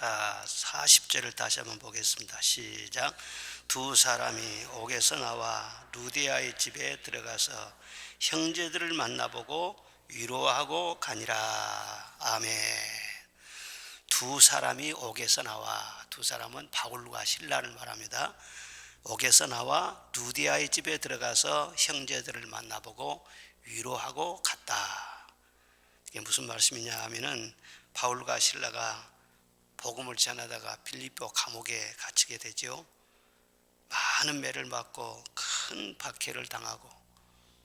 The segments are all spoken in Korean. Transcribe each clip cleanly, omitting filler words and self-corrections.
자, 40절을 다시 한번 보겠습니다. 시작. 두 사람이 옥에서 나와 루디아의 집에 들어가서 형제들을 만나보고 위로하고 가니라. 아멘. 두 사람이 옥에서 나와, 두 사람은 바울과 실라를 말합니다. 옥에서 나와 루디아의 집에 들어가서 형제들을 만나보고 위로하고 갔다. 이게 무슨 말씀이냐 하면은 바울과 실라가 복음을 전하다가 빌립보 감옥에 갇히게 되죠. 많은 매를 맞고 큰 박해를 당하고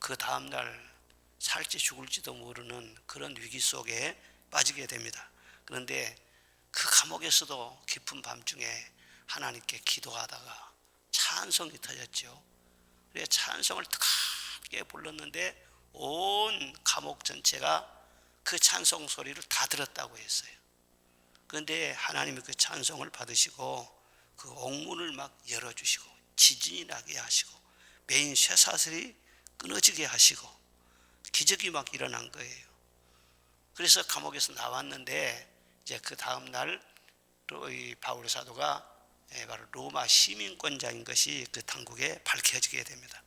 그 다음날 살지 죽을지도 모르는 그런 위기 속에 빠지게 됩니다. 그런데 그 감옥에서도 깊은 밤중에 하나님께 기도하다가 찬송이 터졌죠. 그래서 찬송을 뜨겁게 불렀는데 온 감옥 전체가 그 찬송 소리를 다 들었다고 했어요. 그런데 하나님이 그 찬송을 받으시고 그 옥문을 막 열어주시고 지진이 나게 하시고 메인 쇠사슬이 끊어지게 하시고 기적이 막 일어난 거예요. 그래서 감옥에서 나왔는데 이제 그 다음날 이 바울 사도가 바로 로마 시민권자인 것이 그 당국에 밝혀지게 됩니다.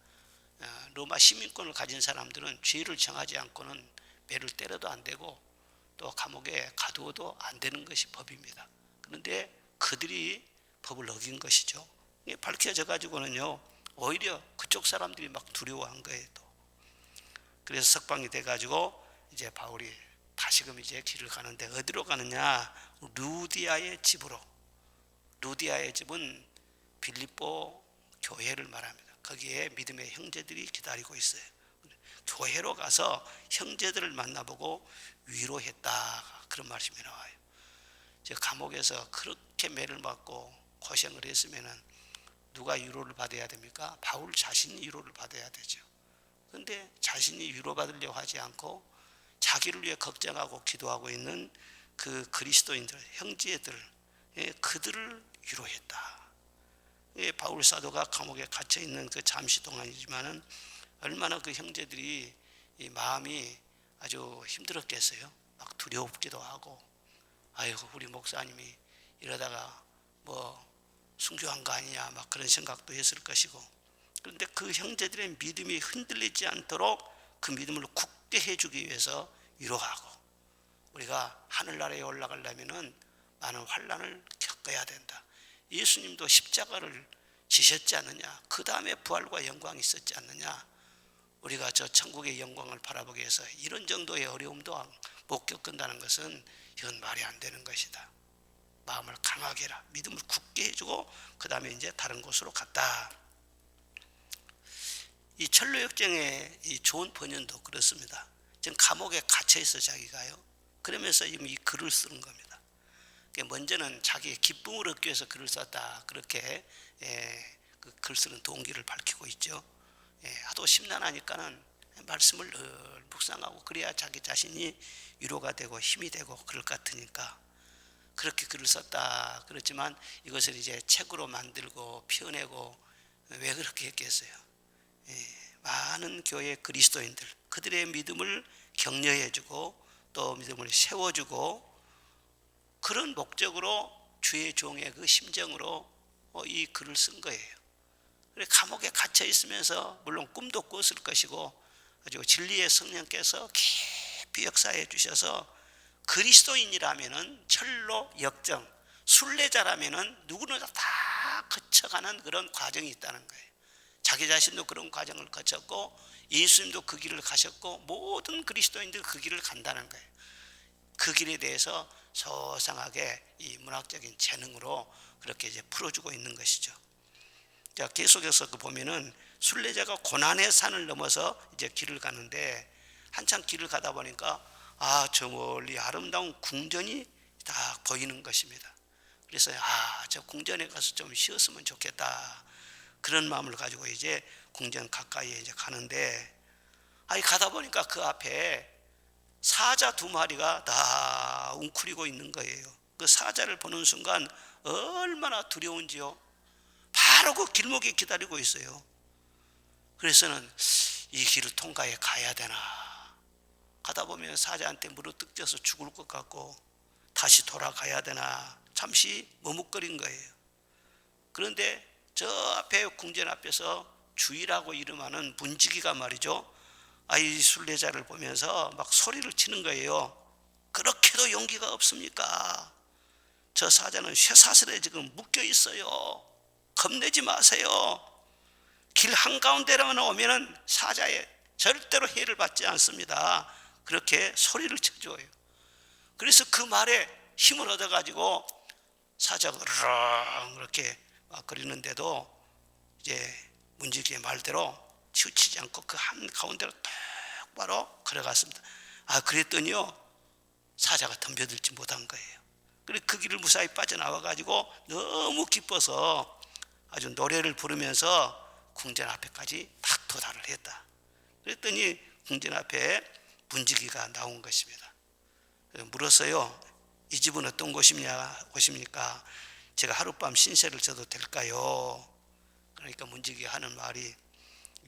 로마 시민권을 가진 사람들은 죄를 정하지 않고는 매를 때려도 안 되고 또 감옥에 가두어도 안 되는 것이 법입니다. 그런데 그들이 법을 어긴 것이죠. 이게 밝혀져 가지고는요 오히려 그쪽 사람들이 막 두려워한 거예요. 또. 그래서 석방이 돼 가지고 이제 바울이 다시금 이제 길을 가는데 어디로 가느냐? 루디아의 집으로. 루디아의 집은 빌립보 교회를 말합니다. 거기에 믿음의 형제들이 기다리고 있어요. 교회로 가서 형제들을 만나보고 위로했다. 그런 말씀이 나와요. 감옥에서 그렇게 매를 맞고 고생을 했으면은 누가 위로를 받아야 됩니까? 바울 자신이 위로를 받아야 되죠. 그런데 자신이 위로받으려고 하지 않고 자기를 위해 걱정하고 기도하고 있는 그 그리스도인들, 형제들, 그들을 위로했다. 바울 사도가 감옥에 갇혀 있는 그 잠시 동안이지만은 얼마나 그 형제들이 이 마음이 아주 힘들었겠어요. 막 두려웠기도 하고, 아이고 우리 목사님이 이러다가 뭐 순교한 거 아니냐 막 그런 생각도 했을 것이고. 그런데 그 형제들의 믿음이 흔들리지 않도록 그 믿음을 굳게 해주기 위해서 위로하고, 우리가 하늘나라에 올라가려면은 많은 환난을 겪어야 된다. 예수님도 십자가를 지셨지 않느냐? 그 다음에 부활과 영광이 있었지 않느냐? 우리가 저 천국의 영광을 바라보기 위해서 이런 정도의 어려움도 못 겪는다는 것은 이건 말이 안 되는 것이다. 마음을 강하게 해라. 믿음을 굳게 해주고 그 다음에 이제 다른 곳으로 갔다. 이 철로역정의 이 좋은 번연도 그렇습니다. 지금 감옥에 갇혀 있어 자기가요. 그러면서 이 글을 쓰는 겁니다. 먼저는 자기의 기쁨을 얻기 위해서 글을 썼다. 그렇게 그 글 쓰는 동기를 밝히고 있죠. 하도 심란하니까는 말씀을 늘 묵상하고 그래야 자기 자신이 위로가 되고 힘이 되고 그럴 것 같으니까 그렇게 글을 썼다. 그렇지만 이것을 이제 책으로 만들고 펴내고 왜 그렇게 했겠어요? 많은 교회 그리스도인들 그들의 믿음을 격려해주고 또 믿음을 세워주고 그런 목적으로 주의 종의 그 심정으로 이 글을 쓴 거예요. 감옥에 갇혀 있으면서 물론 꿈도 꿨을 것이고 아주 진리의 성령께서 깊이 역사해 주셔서 그리스도인이라면은 철로 역정, 순례자라면은 누구나 다 거쳐가는 그런 과정이 있다는 거예요. 자기 자신도 그런 과정을 거쳤고 예수님도 그 길을 가셨고 모든 그리스도인들 그 길을 간다는 거예요. 그 길에 대해서 소상하게 이 문학적인 재능으로 그렇게 이제 풀어주고 있는 것이죠. 자, 계속해서 보면은 순례자가 고난의 산을 넘어서 이제 길을 가는데 한참 길을 가다 보니까 저 멀리 아름다운 궁전이 딱 보이는 것입니다. 그래서 저 궁전에 가서 좀 쉬었으면 좋겠다. 그런 마음을 가지고 이제 궁전 가까이에 이제 가는데 가다 보니까 그 앞에 사자 두 마리가 다 웅크리고 있는 거예요. 그 사자를 보는 순간 얼마나 두려운지요. 바로 그 길목에 기다리고 있어요. 그래서는 이 길을 통과해 가야 되나. 가다 보면 사자한테 물어뜯겨서 죽을 것 같고 다시 돌아가야 되나. 잠시 머뭇거린 거예요. 그런데 저 앞에 궁전 앞에서 주의라고 이름하는 문지기가 말이죠, 이 순례자를 보면서 막 소리를 치는 거예요. 그렇게도 용기가 없습니까? 저 사자는 쇠사슬에 지금 묶여 있어요. 겁내지 마세요. 길 한가운데로만 오면은 사자에 절대로 해를 받지 않습니다. 그렇게 소리를 쳐줘요. 그래서 그 말에 힘을 얻어가지고 사자가 으르렁 이렇게 막 거리는데도 이제 문지기의 말대로 치우치지 않고 그 한가운데로 똑바로 걸어갔습니다. 그랬더니요, 사자가 덤벼들지 못한 거예요. 그래서 그 길을 무사히 빠져나와가지고 너무 기뻐서 아주 노래를 부르면서 궁전 앞에까지 딱 도달을 했다. 그랬더니 궁전 앞에 문지기가 나온 것입니다. 물었어요. 이 집은 어떤 곳입니까? 제가 하룻밤 신세를 져도 될까요? 그러니까 문지기가 하는 말이,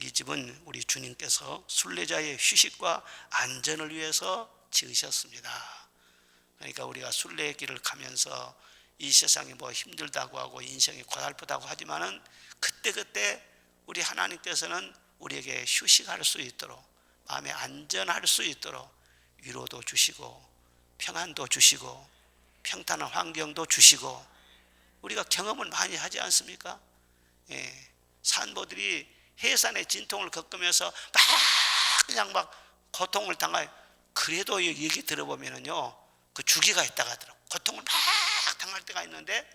이 집은 우리 주님께서 순례자의 휴식과 안전을 위해서 지으셨습니다. 그러니까 우리가 순례의 길을 가면서 이 세상이 뭐 힘들다고 하고 인생이 고달프다고 하지만은 그때그때 우리 하나님께서는 우리에게 휴식할 수 있도록, 마음에 안전할 수 있도록 위로도 주시고 평안도 주시고 평탄한 환경도 주시고, 우리가 경험을 많이 하지 않습니까? 산모들이 해산의 진통을 겪으면서 그냥 막 고통을 당하여, 그래도 얘기 들어보면은요, 그 주기가 있다고 하더라고. 고통을 막 당할 때가 있는데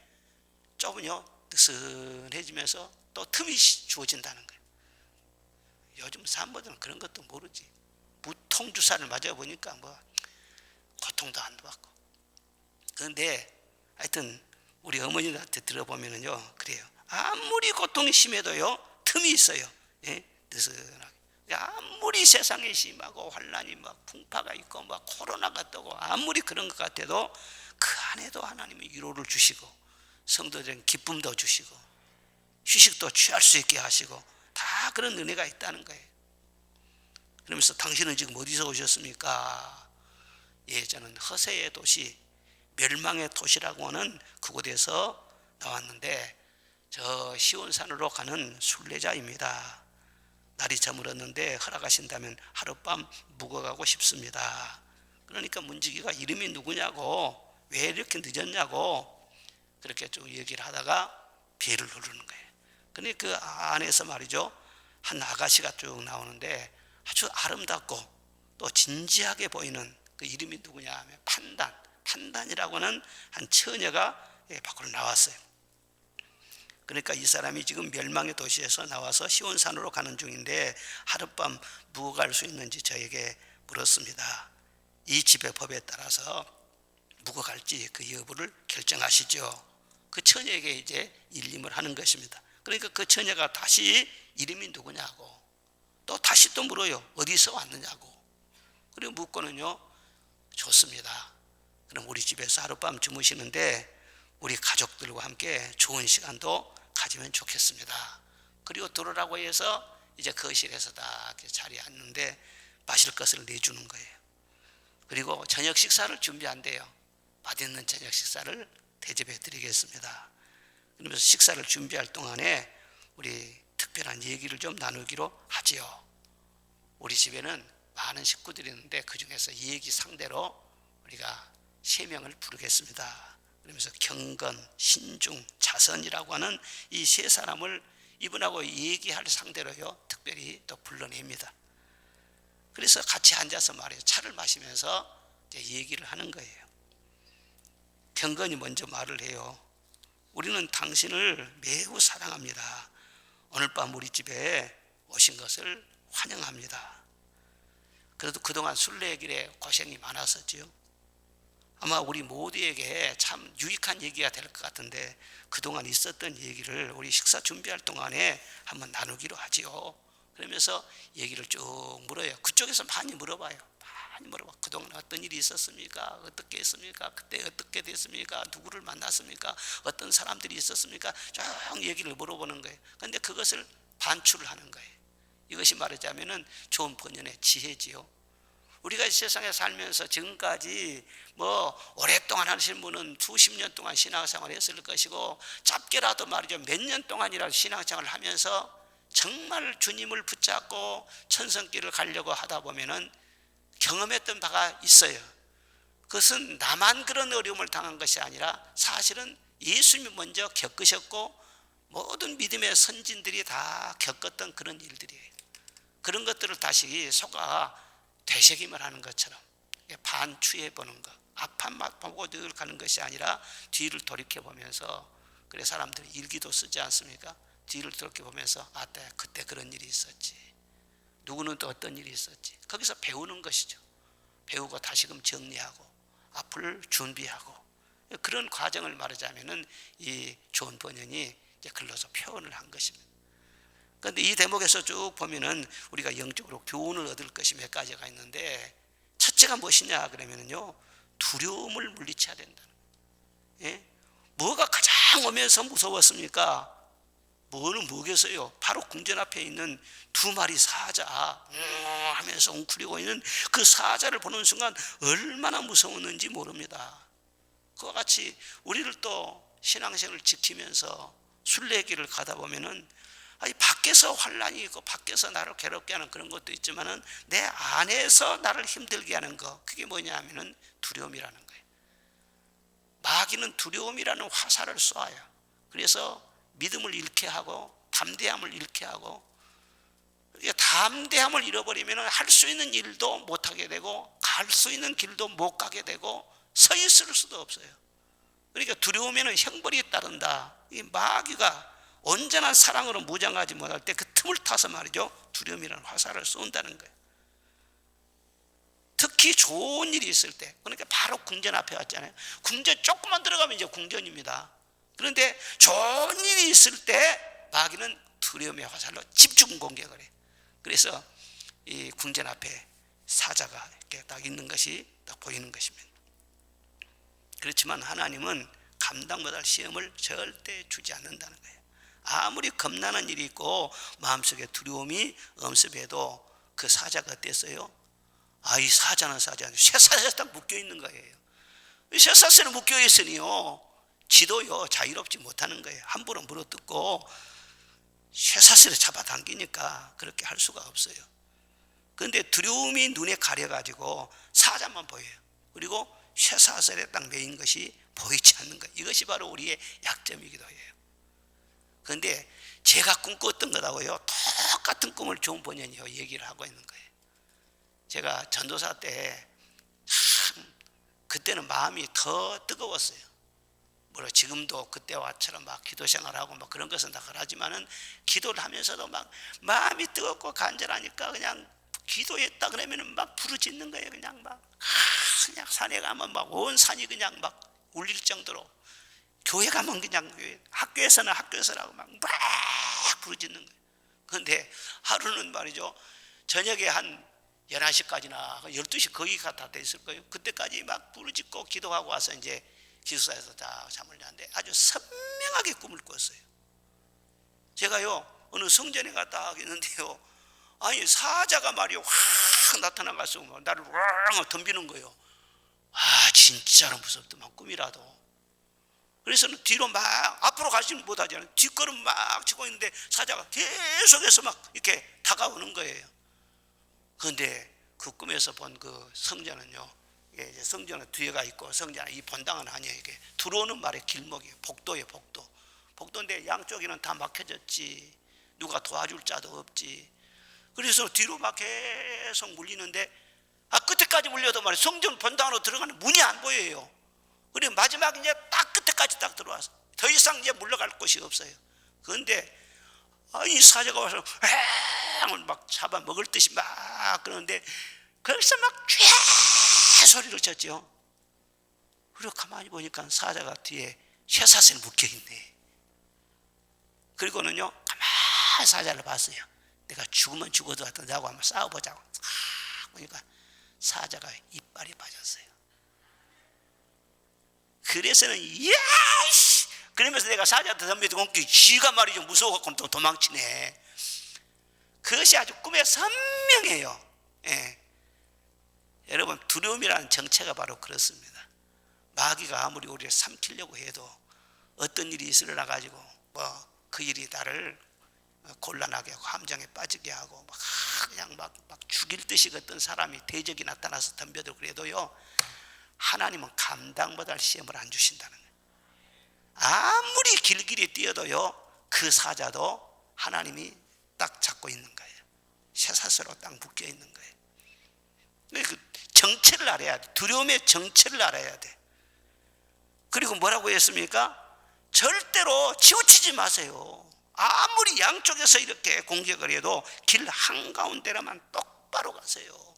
조금요 느슨해지면서 또 틈이 주어진다는 거예요. 요즘 산모들은 그런 것도 모르지. 무통주사를 맞아보니까 뭐 고통도 안 받고. 그런데 하여튼 우리 어머니들한테 들어보면은요, 그래요. 아무리 고통이 심해도요 틈이 있어요. 느슨하게. 아무리 세상이 심하고 환란이 막 풍파가 있고 막 코로나가 뜨고 아무리 그런 것 같아도 그 안에도 하나님이 위로를 주시고 성도들에게 기쁨도 주시고 휴식도 취할 수 있게 하시고 다 그런 은혜가 있다는 거예요. 그러면서 당신은 지금 어디서 오셨습니까? 저는 허세의 도시, 멸망의 도시라고 하는 그곳에서 나왔는데 저 시온산으로 가는 순례자입니다. 날이 저물었는데 허락하신다면 하룻밤 묵어가고 싶습니다. 그러니까 문지기가 이름이 누구냐고, 왜 이렇게 늦었냐고 그렇게 쭉 얘기를 하다가 배를 누르는 거예요. 근데 그 안에서 말이죠, 한 아가씨가 쭉 나오는데 아주 아름답고 또 진지하게 보이는, 그 이름이 누구냐 하면 판단이라고 하는 한 처녀가 밖으로 나왔어요. 그러니까 이 사람이 지금 멸망의 도시에서 나와서 시온산으로 가는 중인데 하룻밤 묵어갈 수 있는지 저에게 물었습니다. 이 집의 법에 따라서 묵어갈지 그 여부를 결정하시죠. 그 처녀에게 이제 일림을 하는 것입니다. 그러니까 그 처녀가 다시 이름이 누구냐고, 또 다시 또 물어요. 어디서 왔느냐고. 그리고 묻고는요, 좋습니다. 그럼 우리 집에서 하룻밤 주무시는데 우리 가족들과 함께 좋은 시간도 가지면 좋겠습니다. 그리고 들어오라고 해서 이제 거실에서 다 자리에 앉는데 마실 것을 내주는 거예요. 그리고 저녁 식사를 준비한대요. 맛있는 저녁 식사를 대접해 드리겠습니다. 그러면서 식사를 준비할 동안에 우리 특별한 얘기를 좀 나누기로 하지요. 우리 집에는 많은 식구들이 있는데 그 중에서 이 얘기 상대로 우리가 3명을 부르겠습니다. 그러면서 경건, 신중, 자선이라고 하는 이 3사람을 이분하고 얘기할 상대로요 특별히 또 불러냅니다. 그래서 같이 앉아서 말이에요. 차를 마시면서 이제 얘기를 하는 거예요. 경건이 먼저 말을 해요. 우리는 당신을 매우 사랑합니다. 오늘 밤 우리 집에 오신 것을 환영합니다. 그래도 그동안 순례의 길에 고생이 많았었지요. 아마 우리 모두에게 참 유익한 얘기가 될 것 같은데 그동안 있었던 얘기를 우리 식사 준비할 동안에 한번 나누기로 하지요. 그러면서 얘기를 쭉 물어요. 그쪽에서 많이 물어봐요. 많이 물어봐. 그동안 어떤 일이 있었습니까? 어떻게 했습니까? 그때 어떻게 됐습니까? 누구를 만났습니까? 어떤 사람들이 있었습니까? 쭉 얘기를 물어보는 거예요. 그런데 그것을 반출을 하는 거예요. 이것이 말하자면은 좋은 번연의 지혜지요. 우리가 이 세상에 살면서 지금까지 뭐 오랫동안 하신 분은 수십 년 동안 신앙생활을 했을 것이고, 짧게라도 말이죠 몇 년 동안이라도 신앙생활을 하면서 정말 주님을 붙잡고 천성길을 가려고 하다 보면은 경험했던 바가 있어요. 그것은 나만 그런 어려움을 당한 것이 아니라 사실은 예수님이 먼저 겪으셨고 모든 믿음의 선진들이 다 겪었던 그런 일들이에요. 그런 것들을 다시 속아 되새김을 하는 것처럼 반추해 보는 것, 앞만 보고 늘 가는 것이 아니라 뒤를 돌이켜 보면서, 그래 사람들이 일기도 쓰지 않습니까? 뒤를 돌이켜 보면서 그때 그런 일이 있었지, 누구는 또 어떤 일이 있었지, 거기서 배우는 것이죠. 배우고 다시금 정리하고 앞을 준비하고, 그런 과정을 말하자면은 이 존 번연이 이제 글로서 표현을 한 것입니다. 그런데 이 대목에서 쭉 보면은 우리가 영적으로 교훈을 얻을 것이 몇 가지가 있는데, 첫째가 무엇이냐 그러면은요, 두려움을 물리쳐야 된다는 거예요. 예? 뭐가 가장 오면서 무서웠습니까? 뭐는 뭐겠어요? 바로 궁전 앞에 있는 두 마리 사자 하면서 웅크리고 있는 그 사자를 보는 순간 얼마나 무서웠는지 모릅니다. 그와 같이 우리를 또 신앙생활을 지키면서 순례길을 가다 보면은 밖에서 환난이 있고 밖에서 나를 괴롭게 하는 그런 것도 있지만은 내 안에서 나를 힘들게 하는 거, 그게 뭐냐 하면은 두려움이라는 거예요. 마귀는 두려움이라는 화살을 쏴요. 그래서 믿음을 잃게 하고 담대함을 잃게 하고, 담대함을 잃어버리면 할 수 있는 일도 못하게 되고 갈 수 있는 길도 못 가게 되고 서 있을 수도 없어요. 그러니까 두려움에는 형벌이 따른다. 이 마귀가 온전한 사랑으로 무장하지 못할 때 그 틈을 타서 말이죠, 두려움이라는 화살을 쏜다는 거예요. 특히 좋은 일이 있을 때, 그러니까 바로 궁전 앞에 왔잖아요. 궁전 조금만 들어가면 이제 궁전입니다. 그런데 좋은 일이 있을 때 마귀는 두려움의 화살로 집중 공격을 해요. 그래서 이 궁전 앞에 사자가 이렇게 딱 있는 것이 딱 보이는 것입니다. 그렇지만 하나님은 감당 못할 시험을 절대 주지 않는다는 거예요. 아무리 겁나는 일이 있고 마음속에 두려움이 엄습해도 그 사자가 어땠어요? 이 사자는 쇠사슬에 딱 묶여있는 거예요. 쇠사슬에 묶여있으니요, 지도요 자유롭지 못하는 거예요. 함부로 물어뜯고 쇠사슬에 잡아당기니까 그렇게 할 수가 없어요. 그런데 두려움이 눈에 가려가지고 사자만 보여요. 그리고 쇠사슬에 딱 매인 것이 보이지 않는 거예요. 이것이 바로 우리의 약점이기도 해요. 그런데 제가 꿈꿨던 것하고요 똑같은 꿈을 존 번연이 얘기를 하고 있는 거예요. 제가 전도사 때 참 그때는 마음이 더 뜨거웠어요. 물론 지금도 그때와처럼 막 기도 생활하고 막 그런 것은 다 그러지만은, 기도를 하면서도 막 마음이 뜨겁고 간절하니까 그냥 기도했다 그러면은 막 부르짖는 거예요. 그냥 산에 가면 막 온 산이 그냥 막 울릴 정도로, 교회 가면 그냥 학교에서는 학교에서라고 막 부르짖는 거예요. 그런데 하루는 말이죠, 저녁에 한 11시까지나 12시 거기가 다 됐을 거예요. 그때까지 막 부르짖고 기도하고 와서 이제 기숙사에서 다 잠을 잤는데 아주 선명하게 꿈을 꿨어요. 제가요 어느 성전에 갔다 있는데요, 사자가 말이요 확 나타나가서 나를 확 덤비는 거예요. 진짜로 무섭더만, 꿈이라도. 그래서 뒤로 막 앞으로 가지는 못하잖아요. 뒷걸음 막 치고 있는데 사자가 계속해서 막 이렇게 다가오는 거예요. 그런데 그 꿈에서 본 그 성전은요, 이제 성전은 뒤에가 있고 성전 이 본당은 아니에요. 이게 들어오는 말의 길목이에요. 복도예요, 복도. 복도인데 양쪽에는 다 막혀졌지. 누가 도와줄 자도 없지. 그래서 뒤로 막 계속 물리는데 끝에까지 물려도 말이에요, 성전 본당으로 들어가는 문이 안 보여요. 그리고 마지막 이제 딱 끝에까지 딱 들어와서 더 이상 이제 물러갈 곳이 없어요. 그런데 이 사자가 와서 막 잡아 먹을 듯이 막 그러는데 거기서 막 쥐 소리를 쳤죠. 그리고 가만히 보니까 사자가 뒤에 쇠사슬에 묶여있네. 그리고는요 가만히 사자를 봤어요. 내가 죽으면 죽어도 하여튼 나하고 한번 싸워보자고. 보니까 사자가 이빨이 빠졌어요. 그래서는 야이씨 그러면서 내가 사자한테 덤벼들고 쥐가 말이죠 무서워갖고 또 도망치네. 그것이 아주 꿈에 선명해요. 예. 여러분, 두려움이라는 정체가 바로 그렇습니다. 마귀가 아무리 우리를 삼키려고 해도 어떤 일이 일어나 가지고 뭐 그 일이 나를 곤란하게 하고 함정에 빠지게 하고 그냥 막 죽일 듯이 어떤 사람이 대적이 나타나서 덤벼들고 그래도요, 하나님은 감당 못할 시험을 안 주신다는 거예요. 아무리 길길이 뛰어도요, 그 사자도 하나님이 딱 잡고 있는 거예요. 쇠사슬로 딱 묶여 있는 거예요. 그 정체를 알아야 돼. 두려움의 정체를 알아야 돼. 그리고 뭐라고 했습니까? 절대로 치우치지 마세요. 아무리 양쪽에서 이렇게 공격을 해도 길 한가운데로만 똑바로 가세요.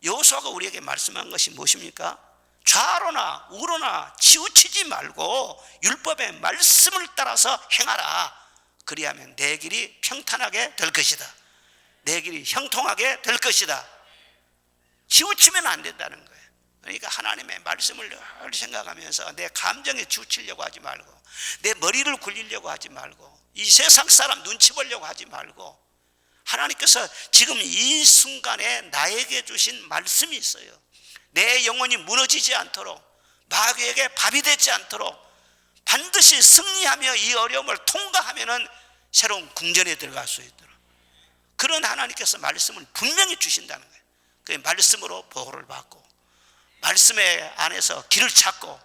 여호수아가 우리에게 말씀한 것이 무엇입니까? 좌로나 우로나 치우치지 말고 율법의 말씀을 따라서 행하라. 그리하면 내 길이 평탄하게 될 것이다. 내 길이 형통하게 될 것이다. 치우치면 안 된다는 거예요. 그러니까 하나님의 말씀을 늘 생각하면서 내 감정에 치우치려고 하지 말고, 내 머리를 굴리려고 하지 말고, 이 세상 사람 눈치 보려고 하지 말고, 하나님께서 지금 이 순간에 나에게 주신 말씀이 있어요. 내 영혼이 무너지지 않도록, 마귀에게 밥이 되지 않도록 반드시 승리하며 이 어려움을 통과하면은 새로운 궁전에 들어갈 수 있도록, 그런 하나님께서 말씀을 분명히 주신다는 거예요. 그 말씀으로 보호를 받고, 말씀의 안에서 길을 찾고,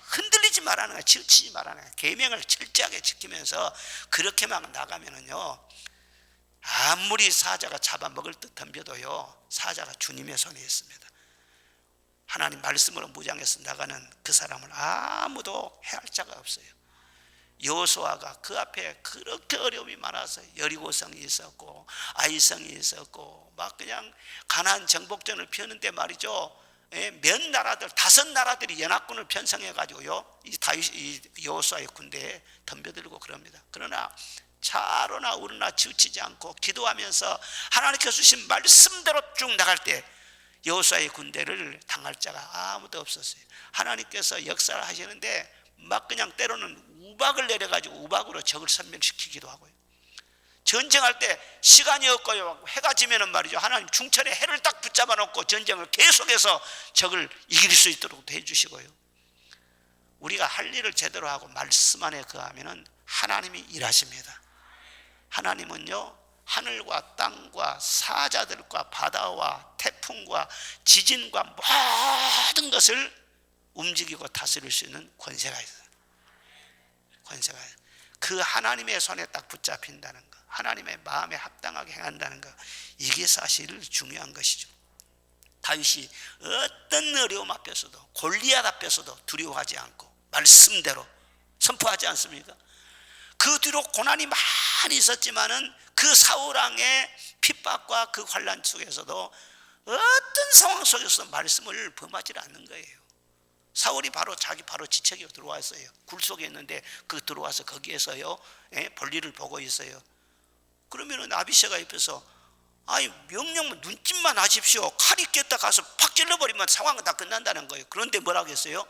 흔들리지 말라는 거예요. 치우치지 말라는 거예요. 계명을 철저하게 지키면서 그렇게 막 나가면은요, 아무리 사자가 잡아먹을 듯 덤벼도요, 사자가 주님의 손에 있습니다. 하나님 말씀으로 무장해서 나가는 그 사람을 아무도 해할 자가 없어요. 여호수아가 그 앞에 그렇게 어려움이 많아서 여리고성이 있었고 아이성이 있었고 막 그냥 가나안 정복전을 펴는데 말이죠, 몇 나라들, 5나라들이 연합군을 편성해 가지고요, 이 여호수아의 군대에 덤벼들고 그럽니다. 그러나 좌로나 우로나 치우치지 않고 기도하면서 하나님께서 주신 말씀대로 쭉 나갈 때 여호수아의 군대를 당할 자가 아무도 없었어요. 하나님께서 역사를 하시는데 막 그냥 때로는 우박을 내려가지고 우박으로 적을 섬멸시키기도 하고요. 전쟁할 때 시간이 없고요, 해가 지면은 말이죠, 하나님 중천에 해를 딱 붙잡아 놓고 전쟁을 계속해서 적을 이길 수 있도록 해주시고요. 우리가 할 일을 제대로 하고 말씀 안에 거하면은 하나님이 일하십니다. 하나님은요, 하늘과 땅과 사자들과 바다와 태풍과 지진과 모든 것을 움직이고 다스릴 수 있는 권세가 있어요. 권세가 있어요. 그 하나님의 손에 딱 붙잡힌다는 것, 하나님의 마음에 합당하게 행한다는 것, 이게 사실 중요한 것이죠. 다윗이 어떤 어려움 앞에서도, 골리앗 앞에서도 두려워하지 않고 말씀대로 선포하지 않습니까? 그 뒤로 고난이 많이 있었지만은 그 사울왕의 핍박과 그 환난 속에서도 어떤 상황 속에서도 말씀을 범하지 않는 거예요. 사울이 바로 자기 바로 지책에 들어와 있어요. 굴 속에 있는데 그 들어와서 거기에서요, 볼일을 보고 있어요. 그러면은 아비새가 옆에서 아니 명령만 눈짓만 하십시오. 칼 있겠다 가서 팍 찔러버리면 상황은 다 끝난다는 거예요. 그런데 뭐라고 했어요?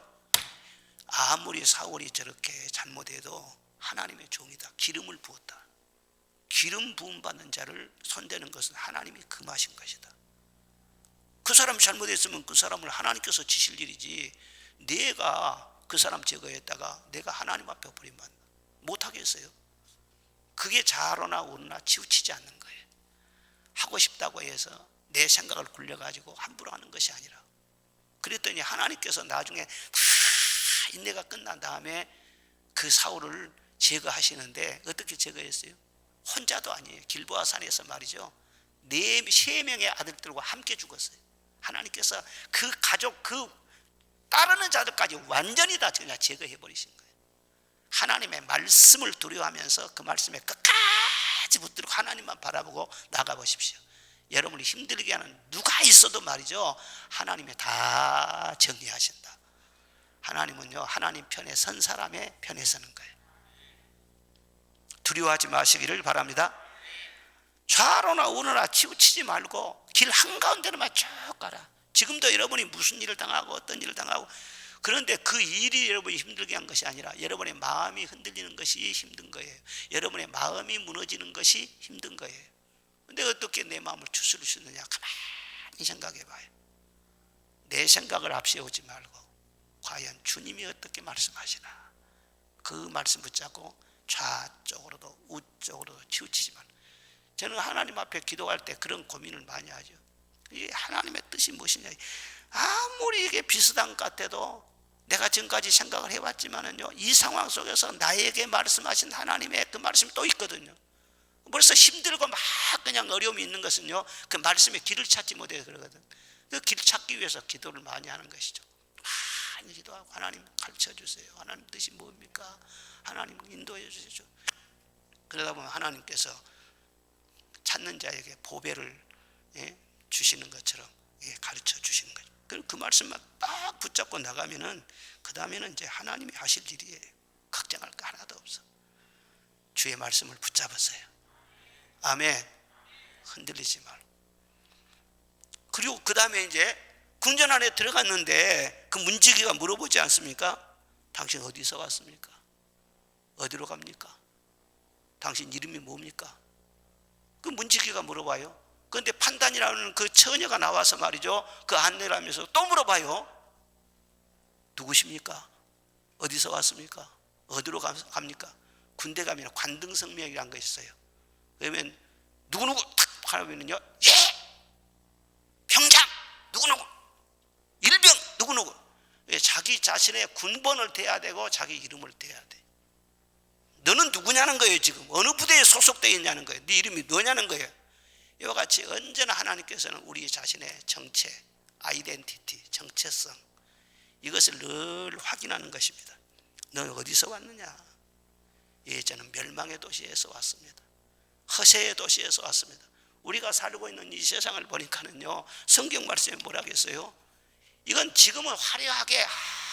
아무리 사울이 저렇게 잘못해도 하나님의 종이다. 기름을 부었다. 기름 부음 받는 자를 손대는 것은 하나님이 금하신 것이다. 그 사람이 잘못했으면 그 사람을 하나님께서 지실 일이지, 내가 그 사람 제거했다가 내가 하나님 앞에 버리면 못하겠어요. 그게 좌로나 우로나 치우치지 않는 거예요. 하고 싶다고 해서 내 생각을 굴려가지고 함부로 하는 것이 아니라, 그랬더니 하나님께서 나중에 다 인내가 끝난 다음에 그 사울을 제거하시는데 어떻게 제거했어요? 혼자도 아니에요. 길보아 산에서 말이죠, 3명의 아들들과 함께 죽었어요. 하나님께서 그 가족, 그 따르는 자들까지 완전히 다 그냥 제거해 버리신 거예요. 하나님의 말씀을 두려워하면서 그 말씀에 끝까지 붙들고 하나님만 바라보고 나가보십시오. 여러분이 힘들게 하는 누가 있어도 말이죠, 하나님이 다 정리하신다. 하나님은요, 하나님 편에 선 사람의 편에 서는 거예요. 두려워하지 마시기를 바랍니다. 좌로나 우로나 치우치지 말고 길 한가운데로만 쭉 가라. 지금도 여러분이 무슨 일을 당하고 어떤 일을 당하고, 그런데 그 일이 여러분이 힘들게 한 것이 아니라 여러분의 마음이 흔들리는 것이 힘든 거예요. 여러분의 마음이 무너지는 것이 힘든 거예요. 근데 어떻게 내 마음을 추스릴 수 있느냐, 가만히 생각해 봐요. 내 생각을 앞세우지 말고 과연 주님이 어떻게 말씀하시나 그 말씀 붙잡고 좌쪽으로도 우쪽으로도 치우치지 말고. 저는 하나님 앞에 기도할 때 그런 고민을 많이 하죠. 이게 하나님의 뜻이 무엇이냐. 아무리 이게 비슷한 것 같아도 내가 지금까지 생각을 해왔지만은요, 이 상황 속에서 나에게 말씀하신 하나님의 그 말씀이 또 있거든요. 벌써 힘들고 막 그냥 어려움이 있는 것은요, 그 말씀의 길을 찾지 못해서 그러거든. 그 길 찾기 위해서 기도를 많이 하는 것이죠. 많이 기도하고 하나님 가르쳐 주세요. 하나님 뜻이 뭡니까? 하나님 인도해 주시죠. 그러다 보면 하나님께서 찾는 자에게 보배를 주시는 것처럼 가르쳐 주시는 거죠. 그 말씀만 딱 붙잡고 나가면은 그 다음에는 이제 하나님이 하실 일이에요. 걱정할 거 하나도 없어. 주의 말씀을 붙잡으세요. 아멘. 흔들리지 말고. 그리고 그 다음에 이제 궁전 안에 들어갔는데 그 문지기가 물어보지 않습니까? 당신 어디서 왔습니까? 어디로 갑니까? 당신 이름이 뭡니까? 그 문지기가 물어봐요. 그런데 판단이라는 그 처녀가 나와서 말이죠, 그 안내를 하면서 또 물어봐요. 누구십니까? 어디서 왔습니까? 어디로 갑니까? 군대 가면 관등성명이라는 거 있어요. 그러면 누구누구 탁 하면은요, 예! 병장! 누구누구! 일병! 누구누구! 자기 자신의 군번을 대야 되고 자기 이름을 대야 돼. 너는 누구냐는 거예요. 지금 어느 부대에 소속되어 있냐는 거예요. 네 이름이 뭐냐는 거예요. 이와 같이 언제나 하나님께서는 우리 자신의 정체, 아이덴티티, 정체성, 이것을 늘 확인하는 것입니다. 너는 어디서 왔느냐? 예, 저는 멸망의 도시에서 왔습니다. 허세의 도시에서 왔습니다. 우리가 살고 있는 이 세상을 보니까는요, 성경 말씀에 뭐라고 했어요? 이건 지금은 화려하게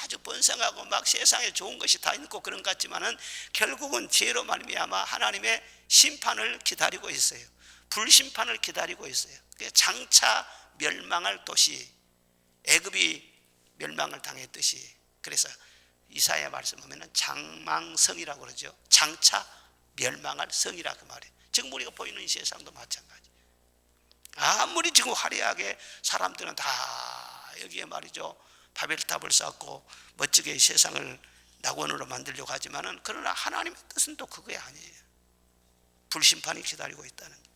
아주 번성하고 막 세상에 좋은 것이 다 있고 그런 것 같지만은 결국은 죄로 말미암아 하나님의 심판을 기다리고 있어요. 불심판을 기다리고 있어요. 장차 멸망할 도시, 애굽이 멸망을 당했듯이. 그래서 이사야 말씀 보면은 장망성이라고 그러죠. 장차 멸망할 성이라 그 말이에요. 지금 우리가 보이는 이 세상도 마찬가지. 아무리 지금 화려하게 사람들은 다 여기에 말이죠, 바벨탑을 쌓고 멋지게 이 세상을 낙원으로 만들려고 하지만은, 그러나 하나님의 뜻은 또 그게 아니에요. 불심판이 기다리고 있다는 거예요.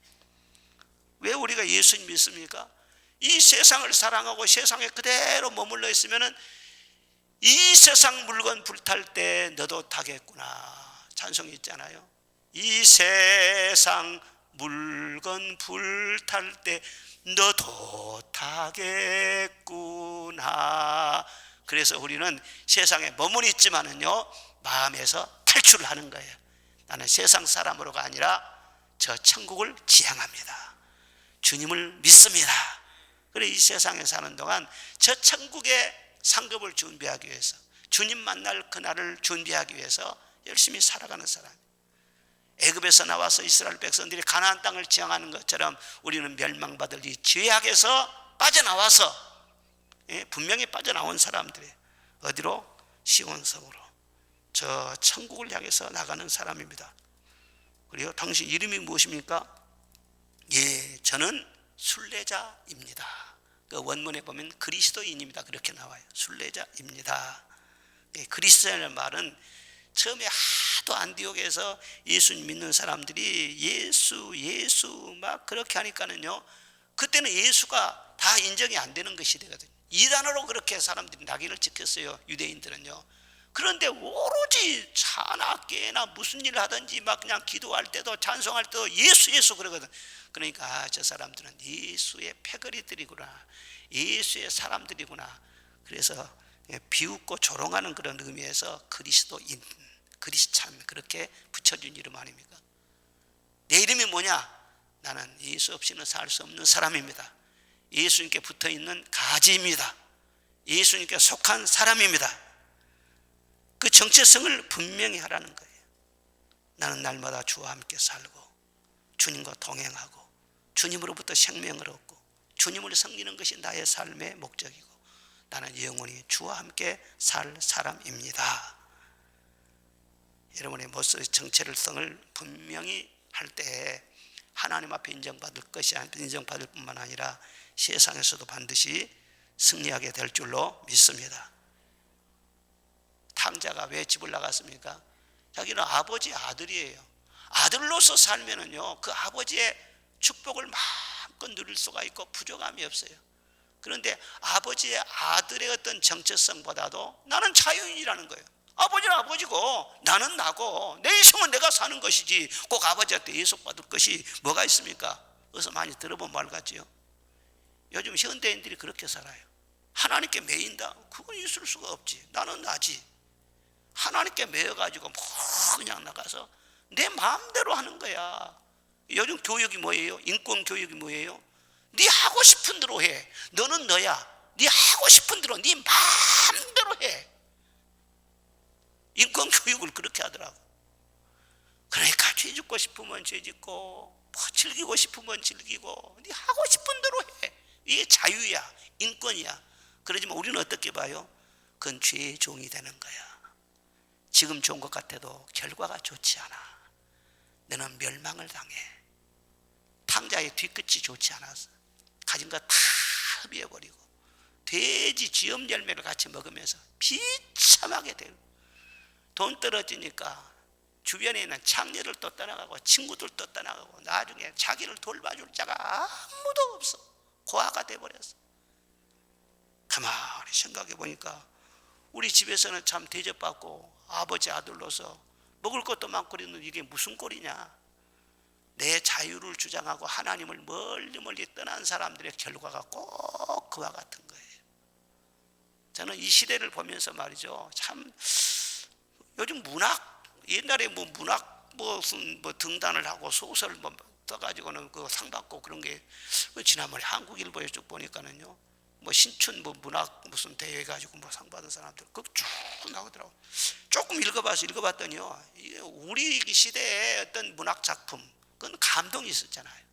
왜 우리가 예수님 믿습니까? 이 세상을 사랑하고 세상에 그대로 머물러 있으면은 이 세상 물건 불탈 때 너도 타겠구나 찬송이 있잖아요. 이 세상 물건 불탈 때 너도 타겠구나. 그래서 우리는 세상에 머무르 있지만은요, 마음에서 탈출을 하는 거예요. 나는 세상 사람으로가 아니라 저 천국을 지향합니다. 주님을 믿습니다. 그래 이 세상에 사는 동안 저 천국의 상급을 준비하기 위해서, 주님 만날 그날을 준비하기 위해서 열심히 살아가는 사람. 애굽에서 나와서 이스라엘 백성들이 가나안 땅을 지향하는 것처럼 우리는 멸망받을 이 죄악에서 빠져나와서, 분명히 빠져나온 사람들이 어디로? 시온성으로, 저 천국을 향해서 나가는 사람입니다. 그리고 당신 이름이 무엇입니까? 예, 저는 순례자입니다. 그 원문에 보면 그리스도인입니다. 그렇게 나와요. 순례자입니다. 예, 그리스도인이라는 말은 처음에 하도 안디옥에서 예수님 믿는 사람들이 예수 막 그렇게 하니까는요, 그때는 예수가 다 인정이 안 되는 것이 되거든요. 이단으로 그렇게 사람들이 낙인을 찍혔어요, 유대인들은요. 그런데 오로지 차나 깨나 무슨 일을 하든지 막 그냥 기도할 때도 찬송할 때도 예수 그러거든. 그러니까 저 사람들은 예수의 패거리들이구나, 예수의 사람들이구나. 그래서 비웃고 조롱하는 그런 의미에서 그리스도인, 그리스찬 그렇게 붙여준 이름 아닙니까? 내 이름이 뭐냐? 나는 예수 없이는 살 수 없는 사람입니다. 예수님께 붙어있는 가지입니다. 예수님께 속한 사람입니다. 그 정체성을 분명히 하라는 거예요. 나는 날마다 주와 함께 살고 주님과 동행하고 주님으로부터 생명을 얻고 주님을 섬기는 것이 나의 삶의 목적이고 나는 영원히 주와 함께 살 사람입니다. 여러분의 모습의 정체성을 분명히 할 때 하나님 앞에 인정받을 것이 인정받을 뿐만 아니라 세상에서도 반드시 승리하게 될 줄로 믿습니다. 탕자가 왜 집을 나갔습니까? 자기는 아버지 아들이에요. 아들로서 살면은요, 그 아버지의 축복을 마음껏 누릴 수가 있고 부족함이 없어요. 그런데 아버지의 아들의 어떤 정체성보다도 나는 자유인이라는 거예요. 아버지는 아버지고 나는 나고 내 인생은 내가 사는 것이지 꼭 아버지한테 예속받을 것이 뭐가 있습니까? 어디서 많이 들어본 말 같지요? 요즘 현대인들이 그렇게 살아요. 하나님께 매인다? 그건 있을 수가 없지. 나는 나지. 하나님께 매여가지고 뭐 그냥 나가서 내 마음대로 하는 거야. 요즘 교육이 뭐예요? 인권 교육이 뭐예요? 네 하고 싶은 대로 해. 너는 너야. 네 하고 싶은 대로 네 마음대로 해. 인권 교육을 그렇게 하더라고. 그러니까 죄 짓고 싶으면 죄 짓고 뭐 즐기고 싶으면 즐기고 네 하고 싶은 대로 해. 이게 자유야. 인권이야. 그러지만 우리는 어떻게 봐요? 그건 죄의 종이 되는 거야. 지금 좋은 것 같아도 결과가 좋지 않아. 너는 멸망을 당해. 탕자의 뒤끝이 좋지 않아서 가진 거 다 흡입해버리고 돼지 쥐염 열매를 같이 먹으면서 비참하게 되고 돈 떨어지니까 주변에 있는 창녀를 또 떠나가고 친구들 또 떠나가고 나중에 자기를 돌봐줄 자가 아무도 없어. 고아가 돼버렸어. 가만히 생각해 보니까 우리 집에서는 참 대접받고 아버지 아들로서 먹을 것도 많고 그랬는데 이게 무슨 꼴이냐. 내 자유를 주장하고 하나님을 멀리 멀리 떠난 사람들의 결과가 꼭 그와 같은 거예요. 저는 이 시대를 보면서 말이죠, 참 요즘 문학, 옛날에 뭐 문학 무슨 뭐 등단을 하고 소설 뭐 떠가지고는 그 상 받고 그런 게 지난번에 한국일보에 쭉 보니까는요, 뭐 신춘 뭐 문학 무슨 대회 가지고 뭐 상 받은 사람들 그거 쭉 나오더라고. 조금 읽어봤더니요, 우리 시대의 어떤 문학 작품 그건 감동이 있었잖아요.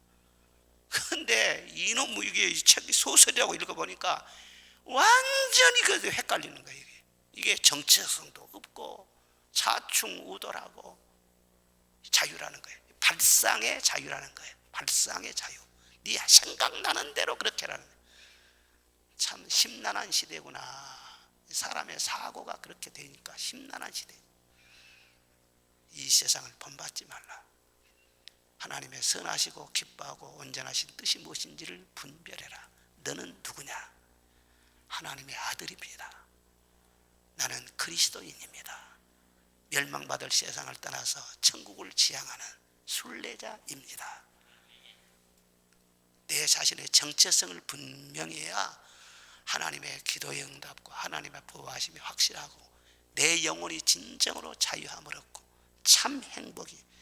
그런데 이놈 이게 책이 소설이라고 읽어보니까 완전히 그 헷갈리는 거예요. 이게 정체성도 없고 자충우돌하고 자유라는 거예요. 발상의 자유라는 거예요. 발상의 자유. 네 생각나는 대로 그렇게 하라는 거예요. 참 심란한 시대구나. 사람의 사고가 그렇게 되니까 심란한 시대. 이 세상을 본받지 말라. 하나님의 선하시고 기뻐하고 온전하신 뜻이 무엇인지를 분별해라. 너는 누구냐? 하나님의 아들입니다. 나는 그리스도인입니다. 멸망받을 세상을 떠나서 천국을 지향하는 순례자입니다. 내 자신의 정체성을 분명히 해야 하나님의 기도의 응답과 하나님의 보호하심이 확실하고 내 영혼이 진정으로 자유함을 얻고 참 행복이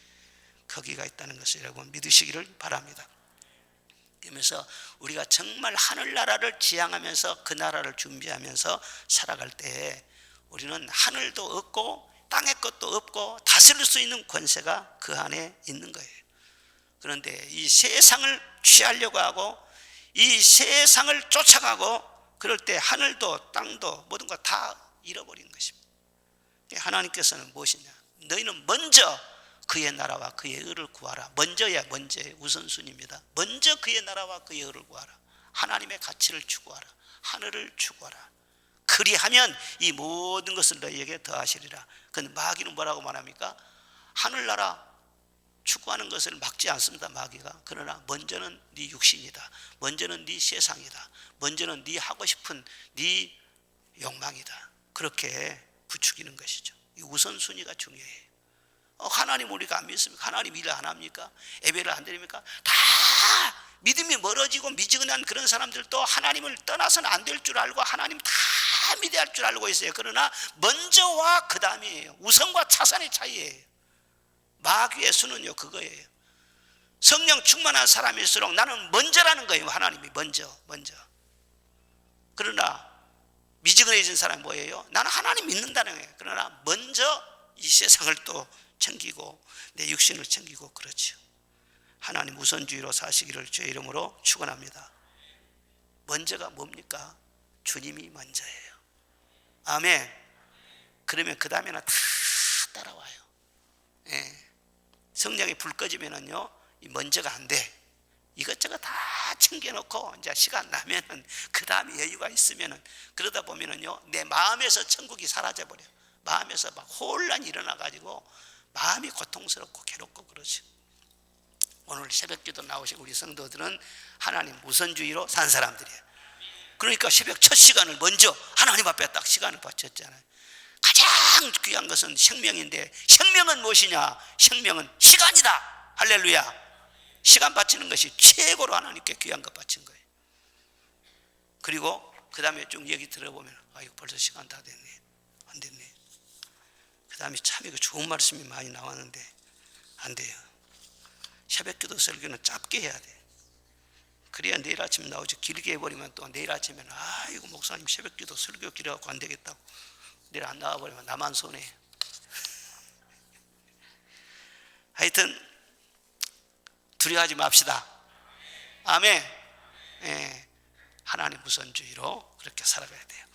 거기가 있다는 것을 여러분 믿으시기를 바랍니다. 그러면서 우리가 정말 하늘나라를 지향하면서 그 나라를 준비하면서 살아갈 때 우리는 하늘도 없고 땅의 것도 없고 다스릴 수 있는 권세가 그 안에 있는 거예요. 그런데 이 세상을 취하려고 하고 이 세상을 쫓아가고 그럴 때 하늘도 땅도 모든 거 다 잃어버린 것입니다. 하나님께서는 무엇이냐? 너희는 먼저 그의 나라와 그의 의를 구하라. 먼저야 먼저의 우선순위입니다. 먼저 그의 나라와 그의 의를 구하라. 하나님의 가치를 추구하라. 하늘을 추구하라. 그리하면 이 모든 것을 너희에게 더하시리라. 그런데 마귀는 뭐라고 말합니까? 하늘나라 추구하는 것을 막지 않습니다. 마귀가. 그러나 먼저는 네 육신이다. 먼저는 네 세상이다. 먼저는 네 하고 싶은 네 욕망이다. 그렇게 부추기는 것이죠. 이 우선순위가 중요해요. 하나님 우리가 안 믿습니까? 하나님 일을 안 합니까? 예배를 안 드립니까? 다 믿음이 멀어지고 미지근한 그런 사람들도 하나님을 떠나서는 안 될 줄 알고 하나님 다 믿어야 할 줄 알고 있어요. 그러나 먼저와 그 다음이에요. 우선과 차선의 차이예요. 마귀의 수는요 그거예요. 성령 충만한 사람일수록 나는 먼저라는 거예요. 하나님이 먼저. 그러나 미지근해진 사람이 뭐예요? 나는 하나님 믿는다는 거예요. 그러나 먼저 이 세상을 또 챙기고 내 육신을 챙기고 그렇죠. 하나님 우선주의로 사시기를 주의 이름으로 축원합니다. 먼저가 뭡니까? 주님이 먼저예요. 아멘. 그러면 그 다음에는 다 따라와요. 예. 성령이 불 꺼지면은요 이 먼저가 안 돼. 이것저것 다 챙겨놓고 이제 시간 나면은 그 다음에 여유가 있으면은 그러다 보면은요 내 마음에서 천국이 사라져 버려. 마음에서 막 혼란이 일어나 가지고 마음이 고통스럽고 괴롭고 그러죠. 오늘 새벽기도 나오신 우리 성도들은 하나님 우선주의로 산 사람들이에요. 그러니까 새벽 첫 시간을 먼저 하나님 앞에 딱 시간을 바쳤잖아요. 가장 귀한 것은 생명인데 생명은 무엇이냐? 생명은 시간이다. 할렐루야. 시간 바치는 것이 최고로 하나님께 귀한 것 바친 거예요. 그리고 그 다음에 좀 얘기 들어보면 이거 벌써 시간 다 됐네. 안 됐네. 그 다음에 참 이거 좋은 말씀이 많이 나왔는데 안 돼요. 새벽기도 설교는 짧게 해야 돼. 그래야 내일 아침 나오지. 길게 해버리면 또 내일 아침에는 이거 목사님 새벽기도 설교 길어갖고 안 되겠다고 내일 안 나와버리면 나만 손해. 하여튼 두려워하지 맙시다. 아멘. 하나님 우선주의로 그렇게 살아가야 돼요.